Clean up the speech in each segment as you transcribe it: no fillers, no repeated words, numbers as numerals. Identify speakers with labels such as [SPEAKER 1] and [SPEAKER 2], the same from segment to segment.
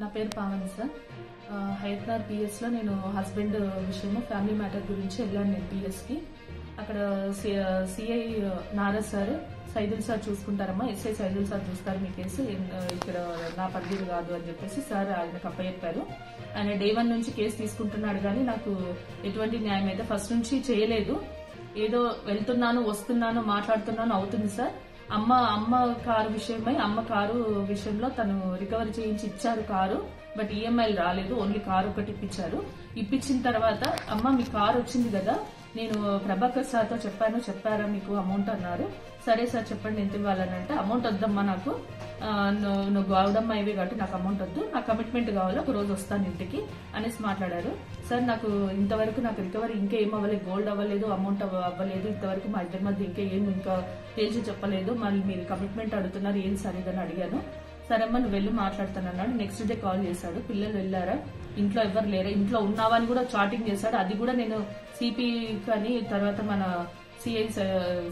[SPEAKER 1] నా పేరు పావని సార్. హైదరాబాద్ పిఎస్లో నేను హస్బెండ్ విషయము ఫ్యామిలీ మ్యాటర్ గురించి వెళ్ళాను నేను పిఎస్కి. అక్కడ CI Narad sir, Saidul sir చూసుకుంటారమ్మా, ఎస్ఐ సైదుల్ సార్ చూస్తారు మీ కేసు, ఇక్కడ నా పరిధి కాదు అని చెప్పేసి సార్ ఆయనకు అప్పచెప్పారు. ఆయన డే 1 నుంచి కేసు తీసుకుంటున్నాడు కానీ నాకు ఎటువంటి న్యాయం అయితే ఫస్ట్ నుంచి చేయలేదు. ఏదో వెళ్తున్నాను వస్తున్నాను మాట్లాడుతున్నాను అవుతుంది సార్. అమ్మ కారు విషయమై అమ్మ కారు విషయంలో తను రికవరీ చేయించి ఇచ్చారు కారు, బట్ ఈఎంఐలు రాలేదు, ఓన్లీ కారు ఒకటి ఇప్పించారు. ఇప్పించిన తర్వాత అమ్మ మీ కారు వచ్చింది కదా, నేను ప్రభాకర్ సార్తో చెప్పారా మీకు అమౌంట్ అన్నారు. సరే సార్ చెప్పండి ఎంత ఇవ్వాలనంటే, అమౌంట్ వద్దమ్మా నాకు, నువ్వు గౌడమ్మ ఇవి కాబట్టి నాకు అమౌంట్ వద్దు, నాకు కమిట్మెంట్ కావాలి, ఒక రోజు వస్తాను ఇంటికి అనేసి మాట్లాడారు. సార్ నాకు ఇంతవరకు నాకు రికవరీ ఇంకా ఏం అవ్వలేదు, గోల్డ్ అవ్వలేదు, అమౌంట్ అవ్వలేదు, ఇంతవరకు మా ఇద్దరి మధ్య ఇంకా తేల్చి చెప్పలేదు, మళ్ళీ మీరు కమిట్మెంట్ అడుగుతున్నారు ఏం సార్ ఇదని అడిగాను. సరే అమ్మ నువ్వు వెళ్ళి మాట్లాడతానన్నాడు. నెక్స్ట్ డే కాల్ చేశాడు, పిల్లలు వెళ్ళారా, ఇంట్లో ఎవరు లేరా, ఇంట్లో ఉన్నావా అని కూడా చాటింగ్ చేశాడు. అది కూడా నేను సిపి కానీ తర్వాత మన CI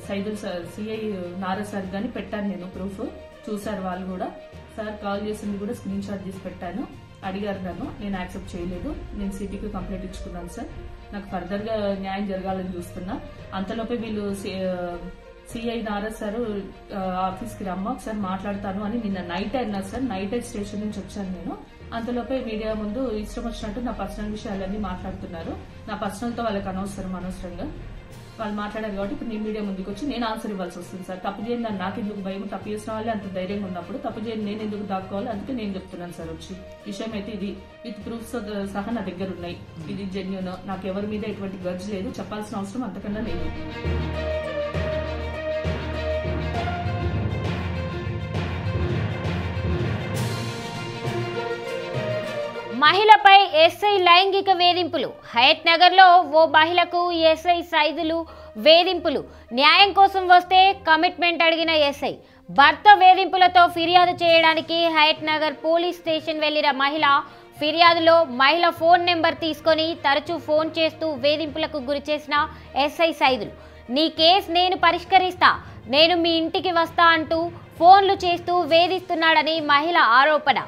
[SPEAKER 1] Saidul sir, CI Narad sir కానీ పెట్టాను, నేను ప్రూఫ్ చూసారు వాళ్ళు కూడా. సార్ కాల్ చేసింది కూడా స్క్రీన్ షాట్ తీసి పెట్టాను. అడిగారు నన్ను, నేను యాక్సెప్ట్ చేయలేదు, నేను సిటీకి కంప్లైంట్ ఇచ్చుకున్నాను సార్, నాకు ఫర్దర్ గా న్యాయం జరగాలని చూస్తున్నా. అంతలోపే వీళ్ళు సిఐ నారద్ సార్ ఆఫీస్కి రమ్మ ఒకసారి మాట్లాడతాను అని నిన్న నైట్ అన్నారు సార్. నైట్ స్టేషన్ నుంచి వచ్చాను నేను. అంతలోపే మీడియా ముందు ఇష్టం వచ్చినట్టు నా పర్సనల్ విషయాలన్నీ మాట్లాడుతున్నారు. నా పర్సనల్ తో వాళ్ళకి అనవసరంగా వాళ్ళు మాట్లాడారు కాబట్టి ఇప్పుడు నేను మీడియా ముందుకు వచ్చి నేను ఆన్సర్ ఇవ్వాల్సి వస్తుంది సార్. తప్పు చేయండి నాకు ఎందుకు భయం, తప్పు చేసిన వాళ్ళే అంత ధైర్యంగా ఉన్నప్పుడు తప్పు చేయండి నేను ఎందుకు దాక్కోవాలి, అందుకే నేను చెప్తున్నాను సార్. వచ్చి విషయం అయితే ఇది విత్ ప్రూఫ్స్ సహా నా దగ్గర ఉన్నాయి, ఇది జెన్యూన్, నాకు ఎవరి మీద ఎటువంటి గర్జ్ లేదు, చెప్పాల్సిన అవసరం అంతకన్నా లేదు.
[SPEAKER 2] మహిళపై ఎస్ఐ లైంగిక వేధింపులు. హయత్ నగర్లో ఓ మహిళకు ఎస్ఐ సైదులు వేధింపులు. న్యాయం కోసం వస్తే కమిట్మెంట్ అడిగిన ఎస్ఐ భర్త వేధింపులతో ఫిర్యాదు చేయడానికి హయత్ నగర్ పోలీస్ స్టేషన్ వెళ్లిన మహిళ ఫిర్యాదులో మహిళ ఫోన్ నెంబర్ తీసుకొని తరచూ ఫోన్ చేస్తూ వేధింపులకు గురిచేసిన ఎస్ఐ సైదులు, నీ కేసు నేను పరిష్కరిస్తా, నేను మీ ఇంటికి వస్తా అంటూ ఫోన్లు చేస్తూ వేధిస్తున్నాడని మహిళ ఆరోపణ.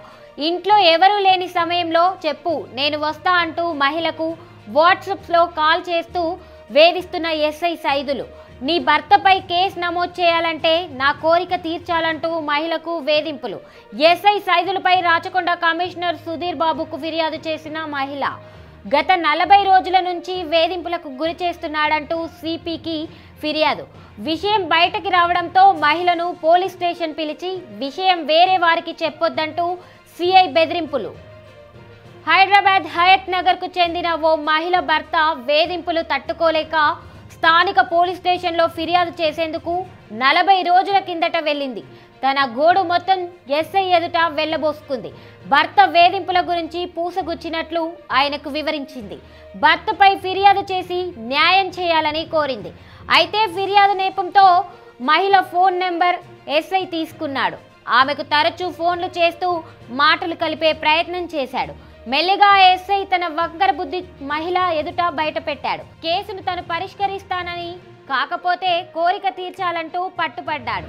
[SPEAKER 2] ఇంట్లో ఎవరూ లేని సమయంలో చెప్పు నేను వస్తా అంటూ మహిళకు వాట్సాప్లో కాల్ చేస్తూ వేధిస్తున్న ఎస్ఐ సైదులు, నీ భర్తపై కేసు నమోదు చేయాలంటే నా కోరిక తీర్చాలంటూ మహిళకు వేధింపులు. ఎస్ఐ సైదులపై రాచకొండ కమిషనర్ సుధీర్ బాబుకు ఫిర్యాదు చేసిన మహిళ గత 40 రోజుల నుంచి వేధింపులకు గురి చేస్తున్నాడంటూ సిపికి ఫిర్యాదు. విషయం బయటకి రావడంతో మహిళను పోలీస్ స్టేషన్ పిలిచి విషయం వేరే వారికి చెప్పొద్దంటూ సిఐ బెదిరింపులు. హైదరాబాద్ హయత్ నగర్ కు చెందిన ఓ మహిళ భర్త వేధింపులు తట్టుకోలేక స్థానిక పోలీస్ స్టేషన్లో ఫిర్యాదు చేసేందుకు 40 రోజుల కిందట వెళ్ళింది. తన గోడు మొత్తం ఎస్ఐ ఎదుట వెళ్లబోసుకుంది. భర్త వేధింపుల గురించి పూసగుచ్చినట్లు ఆయనకు వివరించింది. భర్తపై ఫిర్యాదు చేసి న్యాయం చేయాలని కోరింది. అయితే ఫిర్యాదు నేపంతో మహిళ ఫోన్ నెంబర్ ఎస్ఐ తీసుకున్నాడు. ఆమెకు తరచూ ఫోన్లు చేస్తూ మాటలు కలిపే ప్రయత్నం చేశాడు. మెల్లిగా ఎస్ఐ తన వంకర బుద్ధి మహిళ ఎదుట బయటపెట్టాడు. కేసును తను పరిష్కరిస్తానని, కాకపోతే కోరిక తీర్చాలంటూ పట్టుపడ్డాడు.